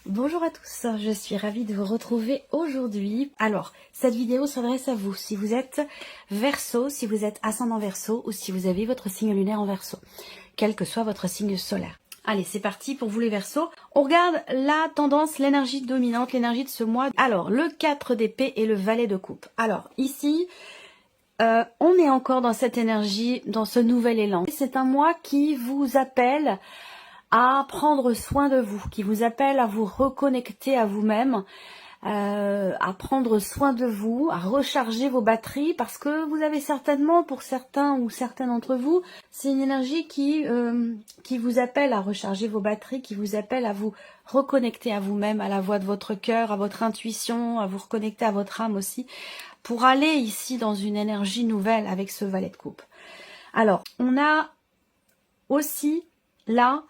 Bonjour à tous, je suis ravie de vous retrouver aujourd'hui. Alors, cette vidéo s'adresse à vous, si vous êtes Verseau, si vous êtes ascendant Verseau ou si vous avez votre signe lunaire en Verseau, quel que soit votre signe solaire. Allez, c'est parti pour vous les Verseaux. On regarde la tendance, l'énergie dominante, l'énergie de ce mois. Alors, le 4 d'épée et le valet de coupe. Alors, ici, on est encore dans cette énergie, dans ce nouvel élan. C'est un mois qui vous appelle à prendre soin de vous, qui vous appelle à vous reconnecter à vous-même, à prendre soin de vous, à recharger vos batteries, parce que vous avez certainement, pour certains ou certaines d'entre vous, c'est une énergie qui vous appelle à recharger vos batteries, qui vous appelle à vous reconnecter à vous-même, à la voix de votre cœur, à votre intuition, à vous reconnecter à votre âme aussi, pour aller ici dans une énergie nouvelle avec ce valet de coupe. Alors, on a aussi là,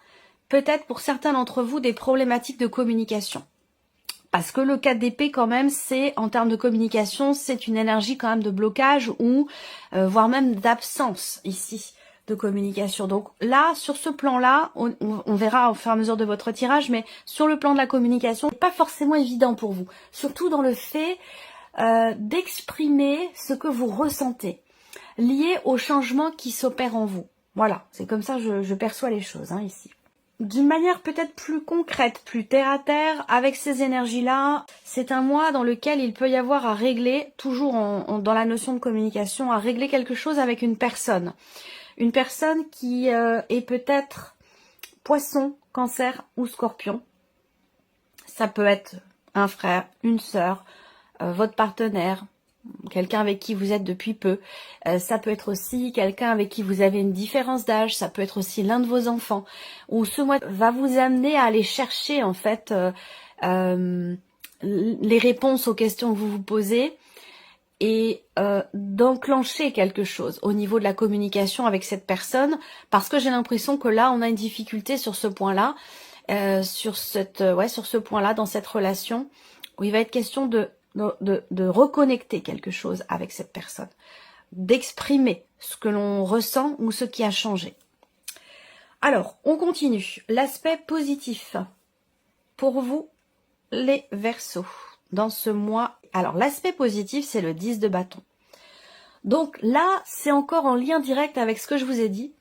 peut-être pour certains d'entre vous, des problématiques de communication. Parce que le 4 d'épée, quand même, c'est, en termes de communication, c'est une énergie quand même de blocage ou voire même d'absence ici de communication. Donc là, sur ce plan-là, on verra au fur et à mesure de votre tirage, mais sur le plan de la communication, c'est pas forcément évident pour vous. Surtout dans le fait d'exprimer ce que vous ressentez, lié au changement qui s'opère en vous. Voilà, c'est comme ça que je perçois les choses ici. D'une manière peut-être plus concrète, plus terre à terre, avec ces énergies-là, c'est un mois dans lequel il peut y avoir à régler, toujours dans la notion de communication, à régler quelque chose avec une personne. Une personne qui est peut-être poisson, cancer ou scorpion. Ça peut être un frère, une sœur, votre partenaire, quelqu'un avec qui vous êtes depuis peu. Ça peut être aussi quelqu'un avec qui vous avez une différence d'âge. Ça peut être aussi l'un de vos enfants. Ou ce mois va vous amener à aller chercher en fait les réponses aux questions que vous vous posez et d'enclencher quelque chose au niveau de la communication avec cette personne. Parce que j'ai l'impression que là, on a une difficulté sur ce point-là, sur ce point-là, dans cette relation, où il va être question de reconnecter quelque chose avec cette personne, d'exprimer ce que l'on ressent ou ce qui a changé. Alors, on continue. L'aspect positif pour vous, les Verseaux, dans ce mois. Alors, l'aspect positif, c'est le 10 de bâton. Donc là, c'est encore en lien direct avec ce que je vous ai dit.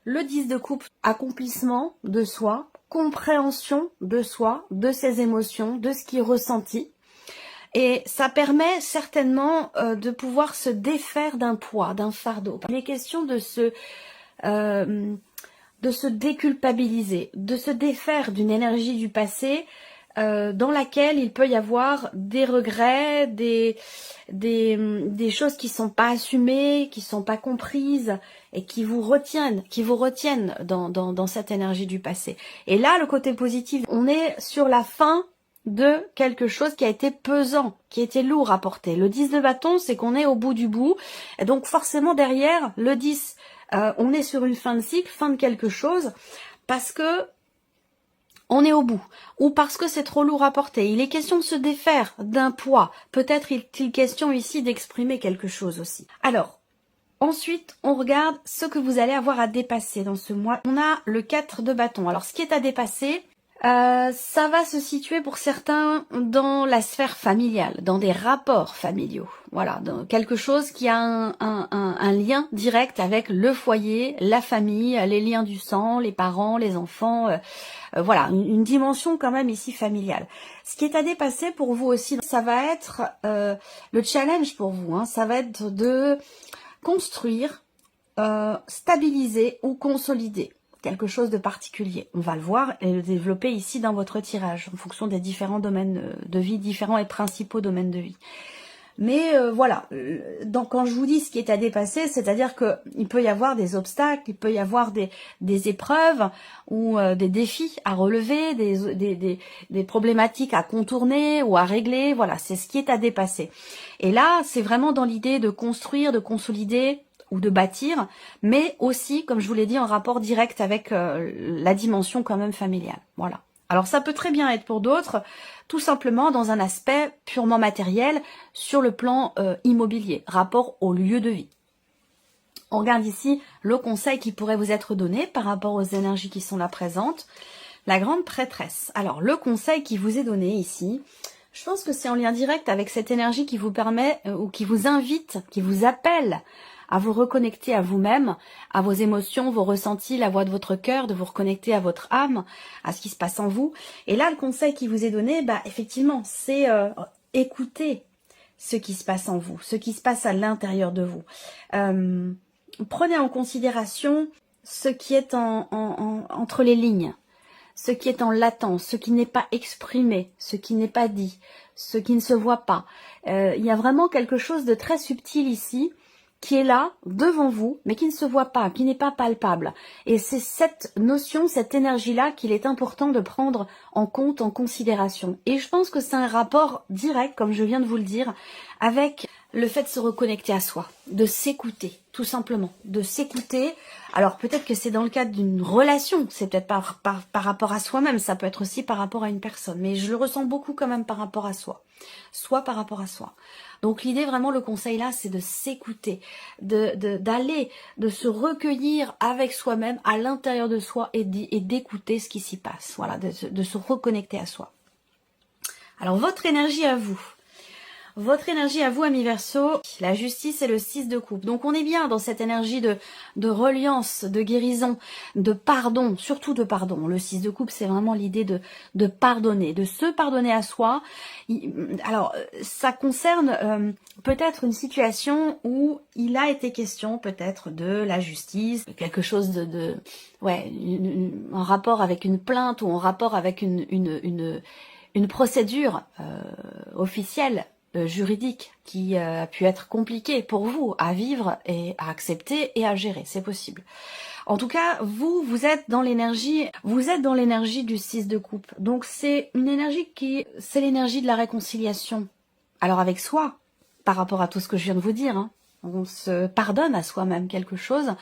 Le 10 de coupe, accomplissement de soi, compréhension de soi, de ses émotions, de ce qui est ressenti. Et ça permet certainement de pouvoir se défaire d'un poids, d'un fardeau. Il est question de se déculpabiliser, de se défaire d'une énergie du passé dans laquelle il peut y avoir des regrets, des choses qui sont pas assumées, qui sont pas comprises et qui vous retiennent dans cette énergie du passé. Et là, le côté positif, on est sur la fin de quelque chose qui a été pesant, qui a été lourd à porter. Le 10 de bâton, c'est qu'on est au bout du bout. Et donc forcément derrière, le 10, on est sur une fin de cycle, fin de quelque chose, parce que on est au bout, ou parce que c'est trop lourd à porter. Il est question de se défaire d'un poids. Peut-être est-il question ici d'exprimer quelque chose aussi. Alors, ensuite, on regarde ce que vous allez avoir à dépasser dans ce mois. On a le 4 de bâton. Alors, ce qui est à dépasser, ça va se situer pour certains dans la sphère familiale, dans des rapports familiaux. Voilà, dans quelque chose qui a un lien direct avec le foyer, la famille, les liens du sang, les parents, les enfants. Voilà, une dimension quand même ici familiale. Ce qui est à dépasser pour vous aussi, ça va être le challenge pour vous. Ça va être de construire, stabiliser ou consolider quelque chose de particulier. On va le voir et le développer ici dans votre tirage, en fonction des différents domaines de vie, différents et principaux domaines de vie. Mais voilà, donc quand je vous dis ce qui est à dépasser, c'est-à-dire que il peut y avoir des obstacles, il peut y avoir des épreuves ou des défis à relever, des problématiques à contourner ou à régler. Voilà, c'est ce qui est à dépasser. Et là, c'est vraiment dans l'idée de construire, de consolider ou de bâtir, mais aussi, comme je vous l'ai dit, en rapport direct avec la dimension quand même familiale. Voilà. Alors ça peut très bien être pour d'autres, tout simplement dans un aspect purement matériel sur le plan immobilier, rapport au lieu de vie. On regarde ici le conseil qui pourrait vous être donné par rapport aux énergies qui sont là présentes. La grande prêtresse. Alors, le conseil qui vous est donné ici, je pense que c'est en lien direct avec cette énergie qui vous permet ou qui vous invite, qui vous appelle à vous reconnecter à vous-même, à vos émotions, vos ressentis, la voix de votre cœur, de vous reconnecter à votre âme, à ce qui se passe en vous. Et là, le conseil qui vous est donné, effectivement, c'est écouter ce qui se passe en vous, ce qui se passe à l'intérieur de vous. Prenez en considération ce qui est entre les lignes, ce qui est en latence, ce qui n'est pas exprimé, ce qui n'est pas dit, ce qui ne se voit pas. Il y a vraiment quelque chose de très subtil ici, qui est là, devant vous, mais qui ne se voit pas, qui n'est pas palpable. Et c'est cette notion, cette énergie-là qu'il est important de prendre en compte, en considération. Et je pense que c'est un rapport direct, comme je viens de vous le dire, avec le fait de se reconnecter à soi, de s'écouter, tout simplement, de s'écouter. Alors peut-être que c'est dans le cadre d'une relation, c'est peut-être par rapport à soi-même, ça peut être aussi par rapport à une personne, mais je le ressens beaucoup quand même par rapport à soi, soit par rapport à soi. Donc l'idée vraiment, le conseil là, c'est de s'écouter, d'aller, de se recueillir avec soi-même, à l'intérieur de soi et d'écouter ce qui s'y passe, voilà, de se reconnecter à soi. Alors votre énergie à vous. Votre énergie à vous, amis Verseau, la justice et le 6 de coupe. Donc on est bien dans cette énergie de reliance, de guérison, de pardon, surtout de pardon. Le 6 de coupe, c'est vraiment l'idée de pardonner, de se pardonner à soi. Alors ça concerne peut-être une situation où il a été question peut-être de la justice, quelque chose en rapport avec une plainte ou en rapport avec une procédure officielle, juridique, qui a pu être compliqué pour vous à vivre et à accepter et à gérer, c'est possible. En tout cas, vous êtes dans l'énergie, du 6 de coupe. Donc c'est une énergie c'est l'énergie de la réconciliation. Alors avec soi, par rapport à tout ce que je viens de vous dire, hein, on se pardonne à soi-même quelque chose.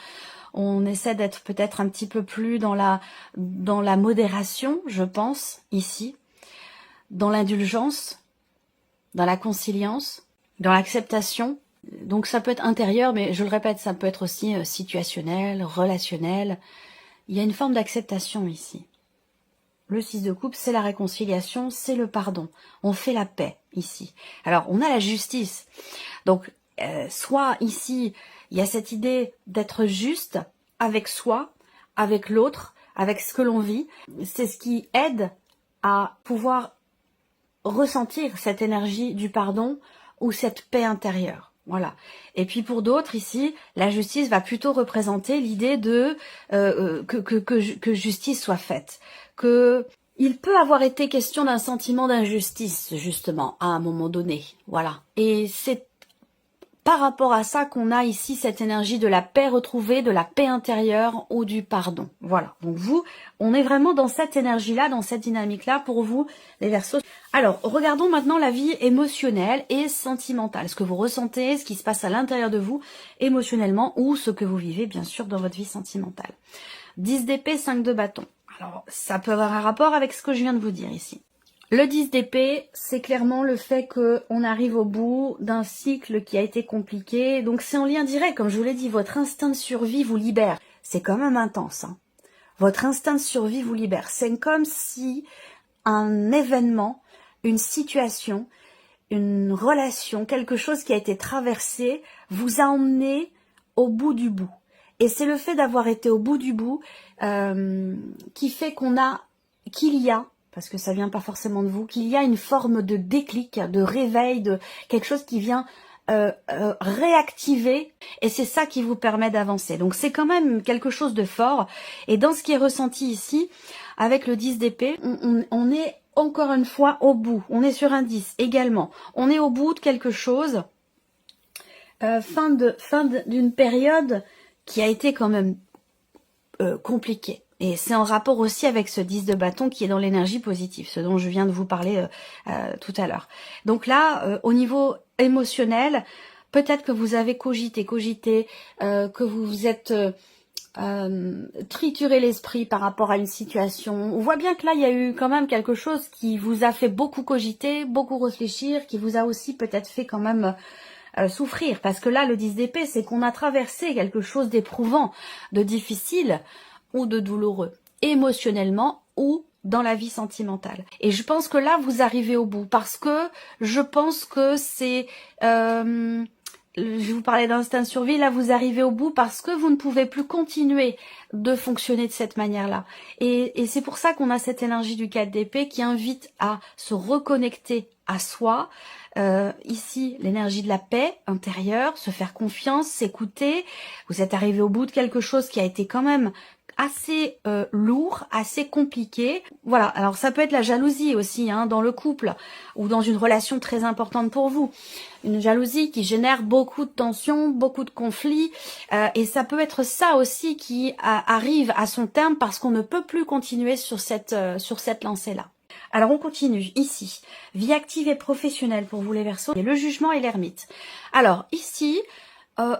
On essaie d'être peut-être un petit peu plus dans la modération, je pense, ici, dans l'indulgence, dans la conciliance, dans l'acceptation. Donc ça peut être intérieur, mais je le répète, ça peut être aussi situationnel, relationnel. Il y a une forme d'acceptation ici. Le 6 de coupe, c'est la réconciliation, c'est le pardon. On fait la paix ici. Alors, on a la justice. Donc, soit ici, il y a cette idée d'être juste avec soi, avec l'autre, avec ce que l'on vit. C'est ce qui aide à pouvoir ressentir cette énergie du pardon ou cette paix intérieure. Voilà. Et puis pour d'autres ici, la justice va plutôt représenter l'idée de que justice soit faite. Que il peut avoir été question d'un sentiment d'injustice justement à un moment donné. Voilà. Et c'est par rapport à ça qu'on a ici cette énergie de la paix retrouvée, de la paix intérieure ou du pardon. Voilà. Donc vous, on est vraiment dans cette énergie-là, dans cette dynamique-là pour vous, les Verseaux. Alors, regardons maintenant la vie émotionnelle et sentimentale. Ce que vous ressentez, ce qui se passe à l'intérieur de vous, émotionnellement, ou ce que vous vivez, bien sûr, dans votre vie sentimentale. 10 d'épée, 5 de bâton. Alors, ça peut avoir un rapport avec ce que je viens de vous dire ici. Le 10 d'épée, c'est clairement le fait qu'on arrive au bout d'un cycle qui a été compliqué. Donc c'est en lien direct, comme je vous l'ai dit, votre instinct de survie vous libère. C'est quand même intense, hein. Votre instinct de survie vous libère. C'est comme si un événement, une situation, une relation, quelque chose qui a été traversé, vous a emmené au bout du bout. Et c'est le fait d'avoir été au bout du bout qui fait qu'il y a, parce que ça vient pas forcément de vous, qu'il y a une forme de déclic, de réveil, de quelque chose qui vient réactiver, et c'est ça qui vous permet d'avancer. Donc c'est quand même quelque chose de fort, et dans ce qui est ressenti ici, avec le 10 d'épée, on est encore une fois au bout, on est sur un 10 également, on est au bout de quelque chose, fin d'une période qui a été quand même compliquée. Et c'est en rapport aussi avec ce 10 de bâton qui est dans l'énergie positive, ce dont je viens de vous parler tout à l'heure. Donc là, au niveau émotionnel, peut-être que vous avez cogité, que vous vous êtes trituré l'esprit par rapport à une situation. On voit bien que là, il y a eu quand même quelque chose qui vous a fait beaucoup cogiter, beaucoup réfléchir, qui vous a aussi peut-être fait quand même souffrir. Parce que là, le 10 d'épée, c'est qu'on a traversé quelque chose d'éprouvant, de difficile, ou de douloureux, émotionnellement ou dans la vie sentimentale. Et je pense que là, vous arrivez au bout, parce que je pense que c'est... je vous parlais d'instinct de survie, là vous arrivez au bout parce que vous ne pouvez plus continuer de fonctionner de cette manière-là. Et c'est pour ça qu'on a cette énergie du 4 d'épée qui invite à se reconnecter à soi. Ici, l'énergie de la paix intérieure, se faire confiance, s'écouter. Vous êtes arrivé au bout de quelque chose qui a été quand même assez lourd, assez compliqué. Voilà, alors ça peut être la jalousie aussi hein, dans le couple ou dans une relation très importante pour vous. Une jalousie qui génère beaucoup de tensions, beaucoup de conflits et ça peut être ça aussi qui arrive à son terme parce qu'on ne peut plus continuer sur cette lancée-là. Alors on continue ici, vie active et professionnelle pour vous les Verseaux, et le jugement et l'ermite. Alors ici,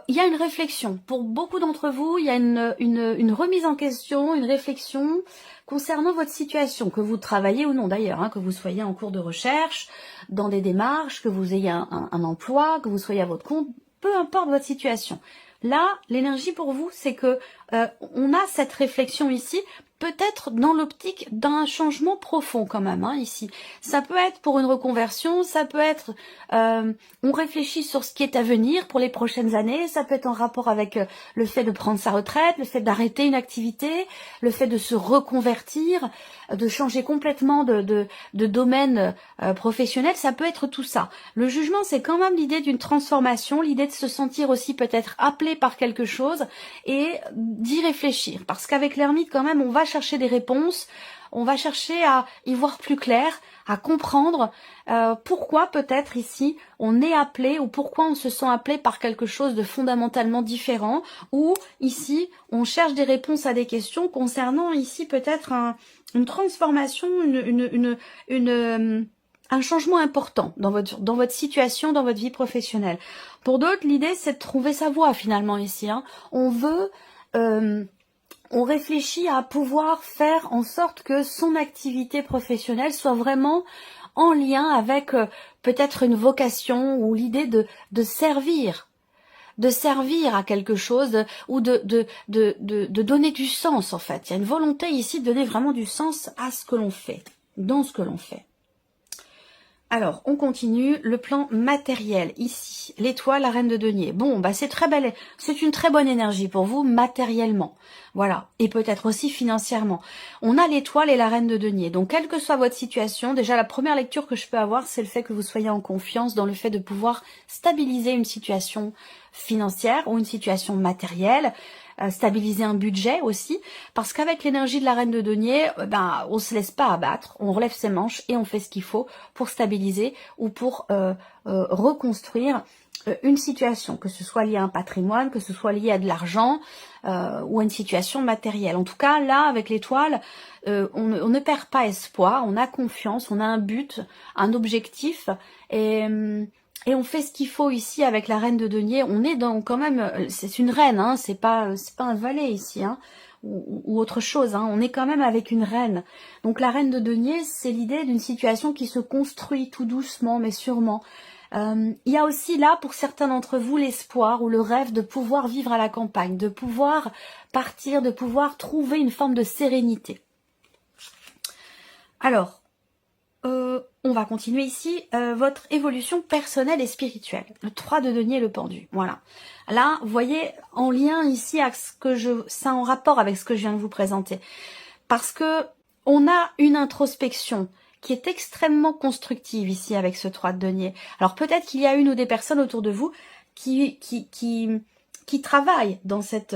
il y a une réflexion. Pour beaucoup d'entre vous, il y a une remise en question, une réflexion concernant votre situation, que vous travaillez ou non d'ailleurs, hein, que vous soyez en cours de recherche, dans des démarches, que vous ayez un emploi, que vous soyez à votre compte, peu importe votre situation. Là, l'énergie pour vous, c'est que on a cette réflexion ici, peut-être dans l'optique d'un changement profond quand même, hein, ici. Ça peut être pour une reconversion, ça peut être, on réfléchit sur ce qui est à venir pour les prochaines années, ça peut être en rapport avec le fait de prendre sa retraite, le fait d'arrêter une activité, le fait de se reconvertir, de changer complètement de domaine professionnel, ça peut être tout ça. Le jugement, c'est quand même l'idée d'une transformation, l'idée de se sentir aussi peut-être appelé par quelque chose et d'y réfléchir. Parce qu'avec l'ermite, quand même, on va chercher des réponses, on va chercher à y voir plus clair, à comprendre pourquoi peut-être ici on est appelé ou pourquoi on se sent appelé par quelque chose de fondamentalement différent, ou ici on cherche des réponses à des questions concernant ici peut-être une transformation, un changement important dans votre situation, dans votre vie professionnelle. Pour d'autres, l'idée c'est de trouver sa voie finalement ici. Hein. On veut... on réfléchit à pouvoir faire en sorte que son activité professionnelle soit vraiment en lien avec peut-être une vocation ou l'idée de servir à quelque chose ou de donner du sens en fait. Il y a une volonté ici de donner vraiment du sens à ce que l'on fait, dans ce que l'on fait. Alors, on continue, le plan matériel, ici, l'étoile, la reine de denier. Bon, bah c'est très belle, c'est une très bonne énergie pour vous, matériellement. Voilà, et peut-être aussi financièrement. On a l'étoile et la reine de denier. Donc, quelle que soit votre situation, déjà la première lecture que je peux avoir, c'est le fait que vous soyez en confiance dans le fait de pouvoir stabiliser une situation financière ou une situation matérielle, stabiliser un budget aussi, parce qu'avec l'énergie de la reine de denier, on se laisse pas abattre, on relève ses manches et on fait ce qu'il faut pour stabiliser ou pour reconstruire une situation, que ce soit lié à un patrimoine, que ce soit lié à de l'argent ou à une situation matérielle. En tout cas, là, avec l'étoile, on ne perd pas espoir, on a confiance, on a un but, un objectif, et on fait ce qu'il faut ici avec la reine de denier. On est dans quand même, c'est une reine, hein, c'est pas un valet ici, hein, ou autre chose. Hein, on est quand même avec une reine. Donc la reine de denier, c'est l'idée d'une situation qui se construit tout doucement, mais sûrement. Il y a aussi là, pour certains d'entre vous, l'espoir ou le rêve de pouvoir vivre à la campagne, de pouvoir partir, de pouvoir trouver une forme de sérénité. Alors, on va continuer ici, votre évolution personnelle et spirituelle. Le 3 de denier, le pendu. Voilà. Là, vous voyez, en lien ici avec ça en rapport avec ce que je viens de vous présenter. Parce que on a une introspection qui est extrêmement constructive ici avec ce 3 de denier. Alors peut-être qu'il y a une ou des personnes autour de vous qui travaille dans cette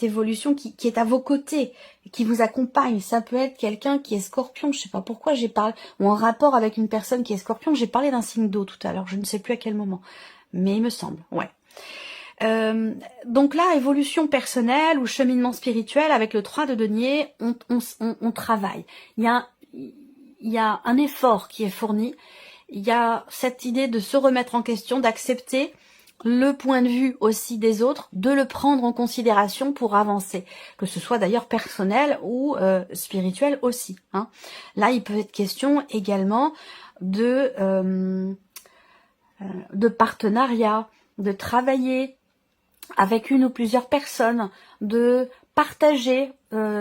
évolution, qui est à vos côtés, qui vous accompagne. Ça peut être quelqu'un qui est scorpion, je sais pas pourquoi j'ai parlé, ou en rapport avec une personne qui est scorpion. J'ai parlé d'un signe d'eau tout à l'heure, je ne sais plus à quel moment, mais il me semble, ouais. Donc là, évolution personnelle ou cheminement spirituel, avec le 3 de denier, on travaille. Il y a un effort qui est fourni, il y a cette idée de se remettre en question, d'accepter le point de vue aussi des autres, de le prendre en considération pour avancer, que ce soit d'ailleurs personnel ou spirituel aussi. Hein. Là, il peut être question également de partenariat, de travailler avec une ou plusieurs personnes, de partager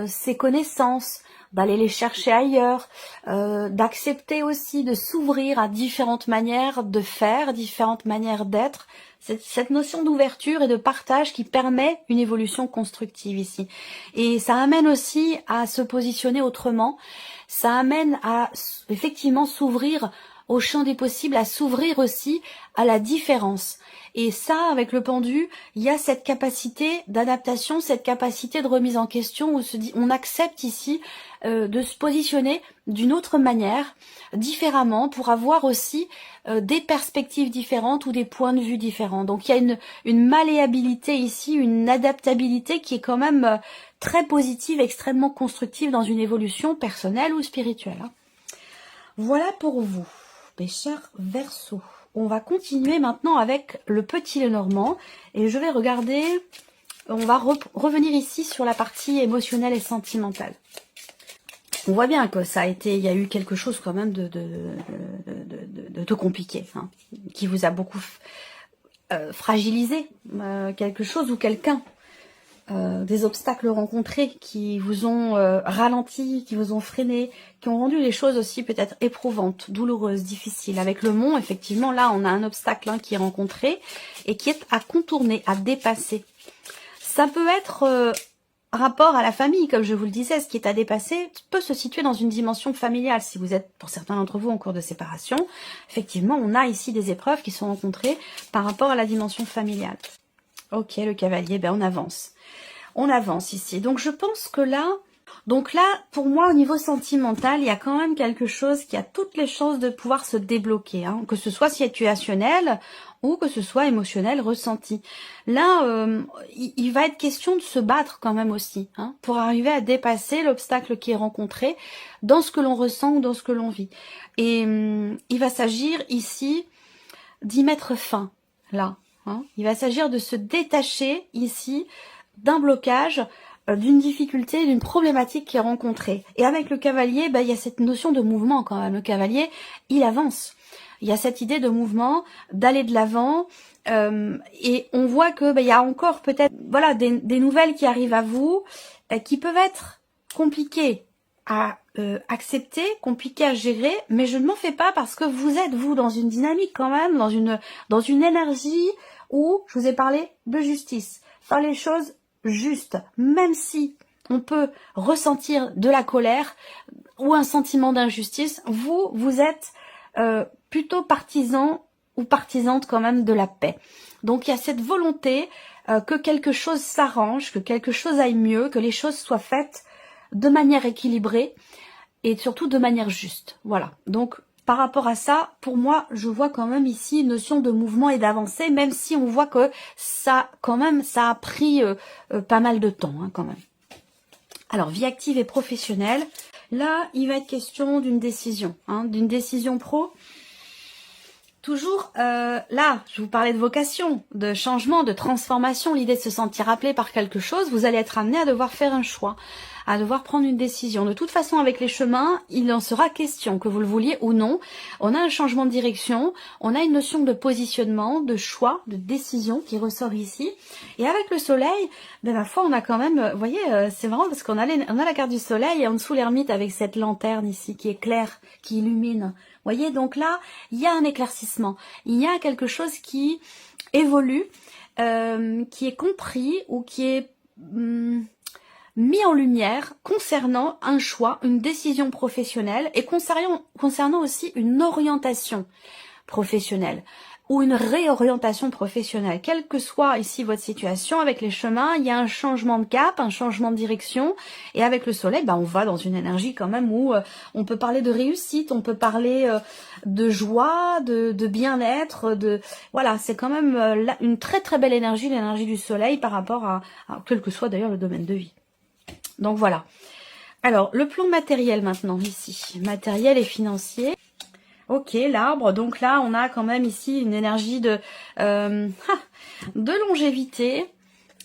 ses connaissances, d'aller les chercher ailleurs, d'accepter aussi de s'ouvrir à différentes manières de faire, différentes manières d'être. Cette notion d'ouverture et de partage qui permet une évolution constructive ici. Et ça amène aussi à se positionner autrement, ça amène à effectivement s'ouvrir au champ des possibles, à s'ouvrir aussi à la différence. Et ça, avec le pendu, il y a cette capacité d'adaptation, cette capacité de remise en question où on accepte ici de se positionner d'une autre manière, différemment, pour avoir aussi des perspectives différentes ou des points de vue différents. Donc il y a une malléabilité ici, une adaptabilité qui est quand même très positive, extrêmement constructive dans une évolution personnelle ou spirituelle. Voilà pour vous, mes chers Verseaux. On va continuer maintenant avec le petit Lenormand et je vais regarder, on va revenir ici sur la partie émotionnelle et sentimentale. On voit bien que ça a été, il y a eu quelque chose quand même de compliqué, hein, qui vous a beaucoup fragilisé, quelque chose ou quelqu'un. Des obstacles rencontrés qui vous ont ralenti, qui vous ont freiné, qui ont rendu les choses aussi peut-être éprouvantes, douloureuses, difficiles. Avec le mont, effectivement, là, on a un obstacle qui est rencontré et qui est à contourner, à dépasser. Ça peut être rapport à la famille, comme je vous le disais, ce qui est à dépasser peut se situer dans une dimension familiale. Si vous êtes, pour certains d'entre vous, en cours de séparation, effectivement, on a ici des épreuves qui sont rencontrées par rapport à la dimension familiale. Ok, le cavalier, ben on avance. On avance ici. Donc je pense que là, pour moi, au niveau sentimental, il y a quand même quelque chose qui a toutes les chances de pouvoir se débloquer, hein, que ce soit situationnel ou que ce soit émotionnel, ressenti. Là, il va être question de se battre quand même aussi, hein, pour arriver à dépasser l'obstacle qui est rencontré dans ce que l'on ressent ou dans ce que l'on vit. Et il va s'agir ici d'y mettre fin, là. Hein. Il va s'agir de se détacher ici d'un blocage, d'une difficulté, d'une problématique qui est rencontrée. Et avec le cavalier, il y a cette notion de mouvement quand même. Le cavalier, il avance. Il y a cette idée de mouvement, d'aller de l'avant. Et on voit que il y a encore peut-être voilà des nouvelles qui arrivent à vous, qui peuvent être compliquées à accepter, compliquées à gérer, mais je ne m'en fais pas parce que vous êtes, vous, dans une dynamique quand même, dans une énergie où je vous ai parlé de justice. Faire les choses justes, même si on peut ressentir de la colère ou un sentiment d'injustice, vous êtes plutôt partisan ou partisante quand même de la paix. Donc il y a cette volonté que quelque chose s'arrange, que quelque chose aille mieux, que les choses soient faites de manière équilibrée et surtout de manière juste. Voilà. Donc par rapport à ça, pour moi, je vois quand même ici une notion de mouvement et d'avancée, même si on voit que ça, quand même, ça a pris pas mal de temps, hein, quand même. Alors, vie active et professionnelle. Là, il va être question d'une décision, hein, d'une décision pro. Toujours, là, je vous parlais de vocation, de changement, de transformation, l'idée de se sentir appelé par quelque chose. Vous allez être amené à devoir faire un choix, à devoir prendre une décision. De toute façon, avec les chemins, il en sera question, que vous le vouliez ou non. On a un changement de direction, on a une notion de positionnement, de choix, de décision qui ressort ici. Et avec le soleil, ma foi, on a quand même, vous voyez, c'est marrant parce qu'on a la carte du soleil et en dessous l'ermite avec cette lanterne ici qui est claire, qui illumine. Vous voyez, donc là, il y a un éclaircissement. Il y a quelque chose qui évolue, qui est compris ou qui est mis en lumière concernant un choix, une décision professionnelle et concernant aussi une orientation professionnelle ou une réorientation professionnelle. Quelle que soit ici votre situation, avec les chemins, il y a un changement de cap, un changement de direction. Et avec le soleil, on va dans une énergie quand même où on peut parler de réussite, on peut parler de joie, de bien-être, voilà, c'est quand même une très très belle énergie, l'énergie du soleil par rapport à quel que soit d'ailleurs le domaine de vie. Donc voilà. Alors, le plan matériel maintenant ici, matériel et financier. Ok, l'arbre, donc là on a quand même ici une énergie de longévité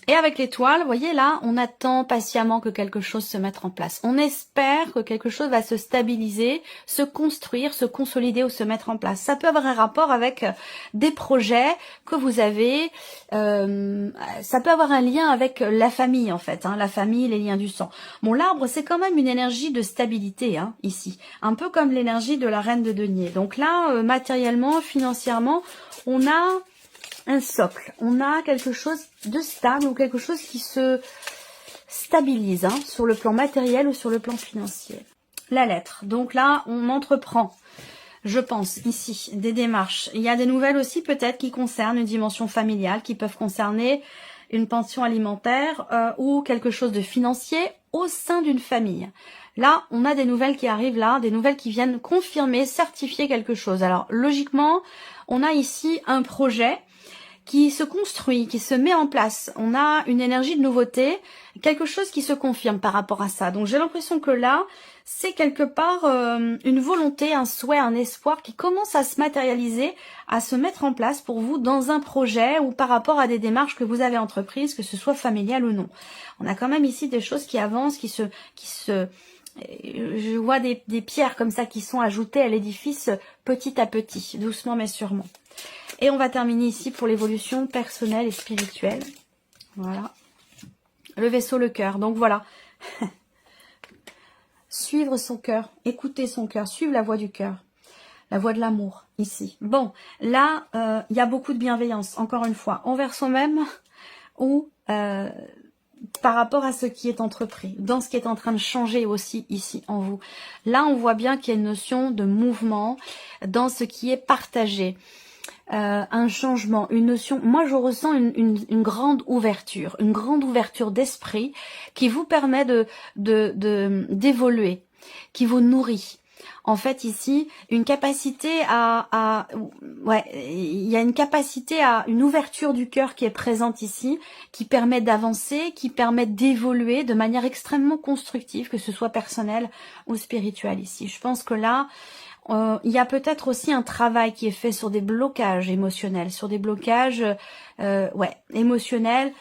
Et avec l'étoile, vous voyez là, on attend patiemment que quelque chose se mette en place. On espère que quelque chose va se stabiliser, se construire, se consolider ou se mettre en place. Ça peut avoir un rapport avec des projets que vous avez. Ça peut avoir un lien avec la famille en fait, hein, la famille, les liens du sang. Bon, l'arbre, c'est quand même une énergie de stabilité hein, ici, un peu comme l'énergie de la reine de denier. Donc là, matériellement, financièrement, on a un socle, on a quelque chose de stable ou quelque chose qui se stabilise hein, sur le plan matériel ou sur le plan financier. La lettre, donc là on entreprend, je pense ici, des démarches. Il y a des nouvelles aussi peut-être qui concernent une dimension familiale, qui peuvent concerner une pension alimentaire ou quelque chose de financier au sein d'une famille. Là, on a des nouvelles qui arrivent là, des nouvelles qui viennent confirmer, certifier quelque chose. Alors logiquement, on a ici un projet qui se construit, qui se met en place. On a une énergie de nouveauté, quelque chose qui se confirme par rapport à ça. Donc j'ai l'impression que là, c'est quelque part une volonté, un souhait, un espoir qui commence à se matérialiser, à se mettre en place pour vous dans un projet ou par rapport à des démarches que vous avez entreprises, que ce soit familial ou non. On a quand même ici des choses qui avancent, je vois des pierres comme ça qui sont ajoutées à l'édifice petit à petit, doucement mais sûrement. Et on va terminer ici pour l'évolution personnelle et spirituelle. Voilà. Le vaisseau, le cœur. Donc voilà. Suivre son cœur, écouter son cœur, suivre la voie du cœur. La voie de l'amour, ici. Bon, là, il y a beaucoup de bienveillance, encore une fois, envers soi-même ou par rapport à ce qui est entrepris, dans ce qui est en train de changer aussi ici en vous. Là, on voit bien qu'il y a une notion de mouvement dans ce qui est partagé. Un changement, une notion, moi je ressens une grande ouverture d'esprit qui vous permet d'évoluer, qui vous nourrit. En fait ici, une capacité il y a une capacité à une ouverture du cœur qui est présente ici, qui permet d'avancer, qui permet d'évoluer de manière extrêmement constructive, que ce soit personnel ou spirituel ici. Je pense que là, il y a peut-être aussi un travail qui est fait sur des blocages émotionnels, sur des blocages émotionnels.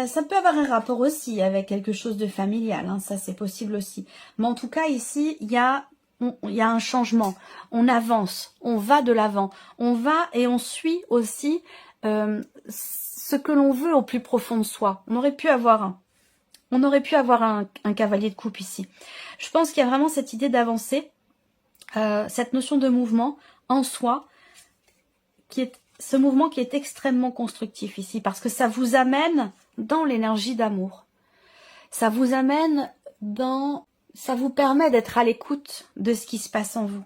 Ça peut avoir un rapport aussi avec quelque chose de familial, hein, ça c'est possible aussi. Mais en tout cas ici, il y a un changement, on avance, on va de l'avant, on va et on suit aussi ce que l'on veut au plus profond de soi. On aurait pu avoir un cavalier de coupe ici. Je pense qu'il y a vraiment cette idée d'avancer. Cette notion de mouvement en soi, ce mouvement qui est extrêmement constructif ici, parce que ça vous amène dans l'énergie d'amour. Ça vous amène ça vous permet d'être à l'écoute de ce qui se passe en vous.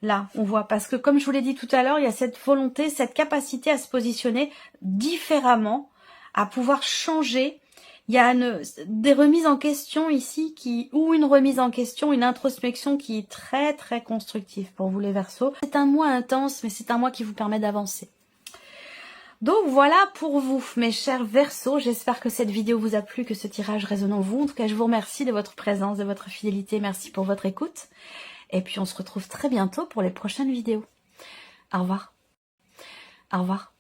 Là, on voit, parce que comme je vous l'ai dit tout à l'heure, il y a cette volonté, cette capacité à se positionner différemment, à pouvoir changer. Il y a des remises en question ici, une remise en question, une introspection qui est très très constructive pour vous les Verseaux. C'est un mois intense, mais c'est un mois qui vous permet d'avancer. Donc voilà pour vous, mes chers Verseaux. J'espère que cette vidéo vous a plu, que ce tirage résonne en vous. En tout cas, je vous remercie de votre présence, de votre fidélité. Merci pour votre écoute. Et puis on se retrouve très bientôt pour les prochaines vidéos. Au revoir. Au revoir.